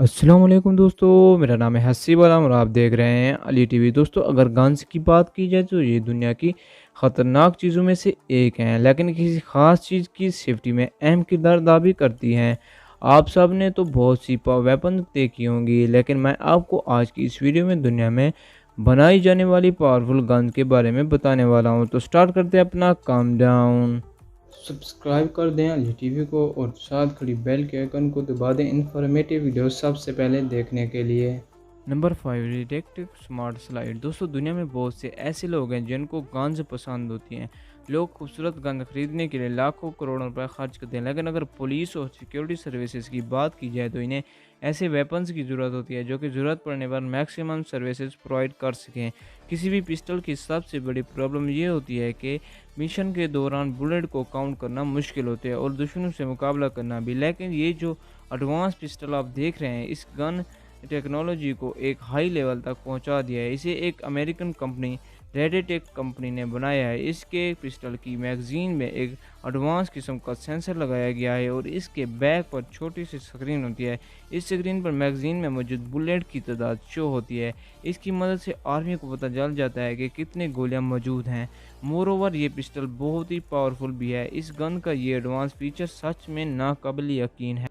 अस्सलाम वालेकुम दोस्तों, मेरा नाम है हसी वाला और आप देख रहे हैं अली टीवी। दोस्तों, अगर गन्स की बात की जाए तो ये दुनिया की ख़तरनाक चीज़ों में से एक हैं, लेकिन किसी ख़ास चीज़ की सेफ्टी में अहम किरदार अदा भी करती हैं। आप सब ने तो बहुत सी वेपन देखी होंगी, लेकिन मैं आपको आज की इस वीडियो में दुनिया में बनाई जाने वाली पावरफुल गन के बारे में बताने वाला हूँ। तो स्टार्ट करते हैं अपना काम डाउन। सब्सक्राइब कर दें अली टीवी को और साथ खड़ी बेल के आइकन को दबा दें इन्फॉर्मेटिव वीडियो सबसे पहले देखने के लिए। Number 5, detective smart slide. दोस्तों, दुनिया में बहुत से ऐसे लोग हैं जिनको गन्स पसंद होती हैं। लोग खूबसूरत गन खरीदने के लिए लाखों करोड़ों रुपए खर्च करते हैं, लेकिन अगर पुलिस और सिक्योरिटी सर्विसेज की बात की जाए तो इन्हें ऐसे वेपन्स की ज़रूरत होती है जो कि ज़रूरत पड़ने पर मैक्सिमम सर्विसेज प्रोवाइड कर सकें। किसी भी पिस्टल की सबसे बड़ी प्रॉब्लम ये होती है कि मिशन के दौरान बुलेट को काउंट करना मुश्किल होता है और दुश्मनों से मुकाबला करना भी। लेकिन ये जो एडवांस पिस्टल आप देख रहे हैं, इस गन टेक्नोलॉजी को एक हाई लेवल तक पहुंचा दिया है। इसे एक अमेरिकन कंपनी रेडेटेक कंपनी ने बनाया है। इसके पिस्टल की मैगजीन में एक एडवांस किस्म का सेंसर लगाया गया है और इसके बैक पर छोटी सी स्क्रीन होती है। इस स्क्रीन पर मैगजीन में मौजूद बुलेट की तादाद शो होती है। इसकी मदद से आर्मी को पता चल जाता है कि कितने गोलियां मौजूद हैं। मोरोवर ये पिस्टल बहुत ही पावरफुल भी है। इस गन का ये एडवांस फीचर सच में नाकाबिल यकीन है।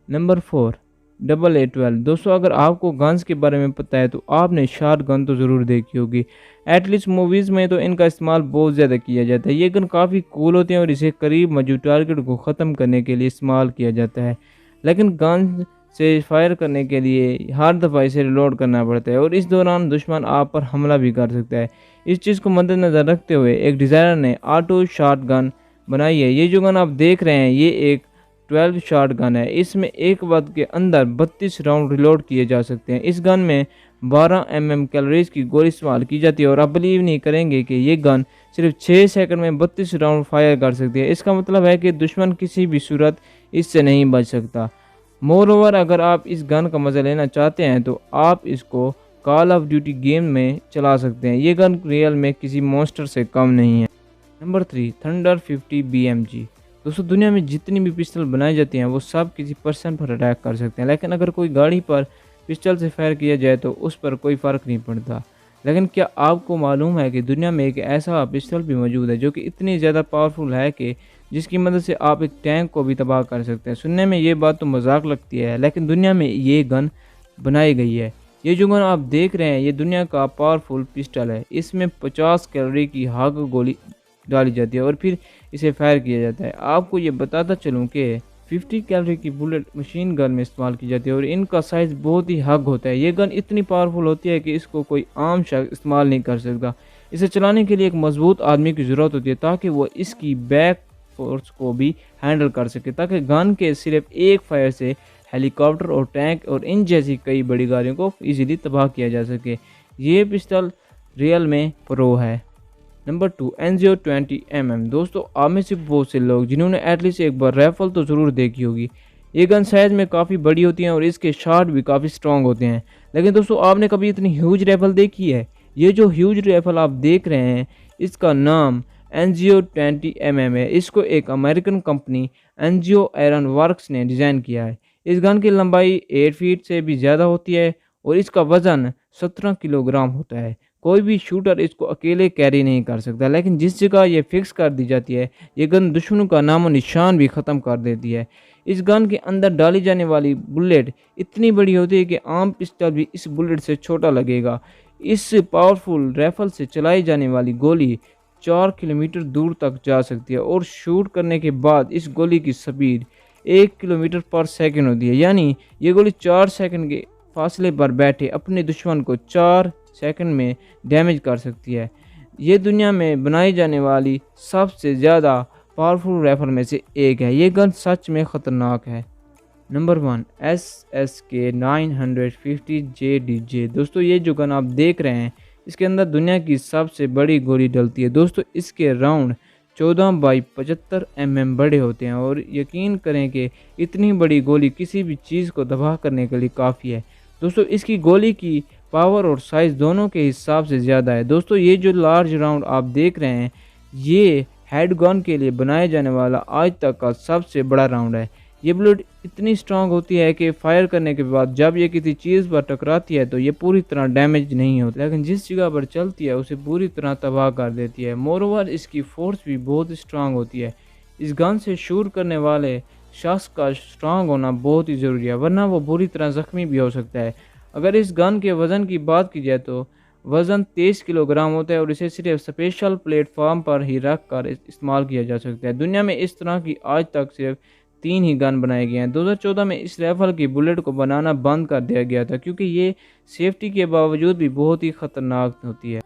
Number 4, AA-12। दोस्तों, अगर आपको गन्स के बारे में पता है तो आपने शॉट गन तो ज़रूर देखी होगी। एटलीस्ट मूवीज़ में तो इनका इस्तेमाल बहुत ज़्यादा किया जाता है। ये गन काफ़ी कूल होते हैं और इसे करीब मौजूद टारगेट को ख़त्म करने के लिए इस्तेमाल किया जाता है। लेकिन गन से फायर करने के लिए हर दफ़ा इसे रिलोड करना पड़ता है और इस दौरान दुश्मन आप पर हमला भी कर सकता है। इस चीज़ को मद्देनज़र रखते हुए एक डिज़ाइनर ने ऑटो शॉट गन बनाई है। ये जो गन आप देख रहे हैं, ये एक 12 शॉट गन है। इसमें एक वक्त के अंदर 32 राउंड रिलोड किए जा सकते हैं। इस गन में 12 कैलोरीज की गोली इस्तेमाल की जाती है और आप बिलीव नहीं करेंगे कि ये गन सिर्फ 6 सेकंड में 32 राउंड फायर कर सकती है। इसका मतलब है कि दुश्मन किसी भी सूरत इससे नहीं बच सकता। मोर ओवर, अगर आप इस गन का मज़ा लेना चाहते हैं तो आप इसको कॉल ऑफ ड्यूटी गेम में चला सकते हैं। ये गन रियल में किसी मॉन्स्टर से कम नहीं है। Number 3, thunder 50 BMG। दोस्तों, दुनिया में जितनी भी पिस्टल बनाई जाती हैं वो सब किसी पर्सन पर अटैक कर सकते हैं, लेकिन अगर कोई गाड़ी पर पिस्टल से फायर किया जाए तो उस पर कोई फ़र्क नहीं पड़ता। लेकिन क्या आपको मालूम है कि दुनिया में एक ऐसा पिस्टल भी मौजूद है जो कि इतनी ज़्यादा पावरफुल है कि जिसकी मदद से आप एक टैंक को भी तबाह कर सकते हैं। सुनने में ये बात तो मजाक लगती है, लेकिन दुनिया में ये गन बनाई गई है। ये जो गन आप देख रहे हैं, ये दुनिया का पावरफुल पिस्टल है। इसमें 50 कैलोरी की हार्ड गोली डाली जाती है और फिर इसे फायर किया जाता है। आपको ये बताता चलूँ कि 50 कैलोरी की बुलेट मशीन गन में इस्तेमाल की जाती है और इनका साइज़ बहुत ही हग होता है। ये गन इतनी पावरफुल होती है कि इसको कोई आम शख्स इस्तेमाल नहीं कर सकता। इसे चलाने के लिए एक मजबूत आदमी की ज़रूरत होती है ताकि वो इसकी बैक फोर्स को भी हैंडल कर सके, ताकि गन के सिर्फ एक फायर से हेलीकॉप्टर और टैंक और इन जैसी कई बड़ी गाड़ियों को ईजिली तबाह किया जा सके। ये पिस्टल रियल में प्रो है। Number 2, NGO 20mm। दोस्तों, आप में से बहुत से लोग जिन्होंने एटलीस्ट एक बार राइफल तो ज़रूर देखी होगी। ये गन साइज़ में काफ़ी बड़ी होती हैं और इसके शॉट भी काफ़ी स्ट्रॉन्ग होते हैं। लेकिन दोस्तों, आपने कभी इतनी ह्यूज राइफल देखी है? ये जो ह्यूज राइफल आप देख रहे हैं, इसका नाम NGO 20mm है। इसको एक American company NGO iron works ने डिज़ाइन किया है। इस गन की लंबाई 8 फीट से भी ज़्यादा होती है और इसका वज़न 17 किलोग्राम होता है। कोई भी शूटर इसको अकेले कैरी नहीं कर सकता, लेकिन जिस जगह ये फिक्स कर दी जाती है, ये गन दुश्मनों का नामो निशान भी ख़त्म कर देती है। इस गन के अंदर डाली जाने वाली बुलेट इतनी बड़ी होती है कि आम पिस्टल भी इस बुलेट से छोटा लगेगा। इस पावरफुल राइफल से चलाई जाने वाली गोली 4 किलोमीटर दूर तक जा सकती है और शूट करने के बाद इस गोली की स्पीड 1 किलोमीटर पर सेकंड होती है। यानी ये गोली 4 सेकंड के फासले पर बैठे अपने दुश्मन को 4 सेकंड में डैमेज कर सकती है। ये दुनिया में बनाई जाने वाली सबसे ज़्यादा पावरफुल राइफल में से एक है। ये गन सच में ख़तरनाक है। Number 1, SSK 950 JDJ। दोस्तों, ये जो गन आप देख रहे हैं, इसके अंदर दुनिया की सबसे बड़ी गोली डलती है। दोस्तों, इसके राउंड 14 बाई 75 बड़े होते हैं और यकीन करें कि इतनी बड़ी गोली किसी भी चीज़ को तबाह करने के लिए काफ़ी है। दोस्तों, इसकी गोली की पावर और साइज़ दोनों के हिसाब से ज़्यादा है। दोस्तों, ये जो लार्ज राउंड आप देख रहे हैं, ये हेड गन के लिए बनाया जाने वाला आज तक का सबसे बड़ा राउंड है। ये बुलेट इतनी स्ट्रांग होती है कि फायर करने के बाद जब ये किसी चीज़ पर टकराती है तो ये पूरी तरह डैमेज नहीं होती, लेकिन जिस जगह पर चलती है उसे पूरी तरह तबाह कर देती है। मोरोवर इसकी फोर्स भी बहुत स्ट्रांग होती है। इस गन से शूट करने वाले शख्स का स्ट्रांग होना बहुत ही ज़रूरी है, वरना वो बुरी तरह ज़ख्मी भी हो सकता है। अगर इस गन के वज़न की बात की जाए तो वज़न 23 किलोग्राम होता है और इसे सिर्फ स्पेशल प्लेटफॉर्म पर ही रख कर इस्तेमाल किया जा सकता है। दुनिया में इस तरह की आज तक सिर्फ 3 ही गन बनाए गए हैं। 2014 में इस राइफल की बुलेट को बनाना बंद कर दिया गया था क्योंकि ये सेफ्टी के बावजूद भी बहुत ही ख़तरनाक होती है।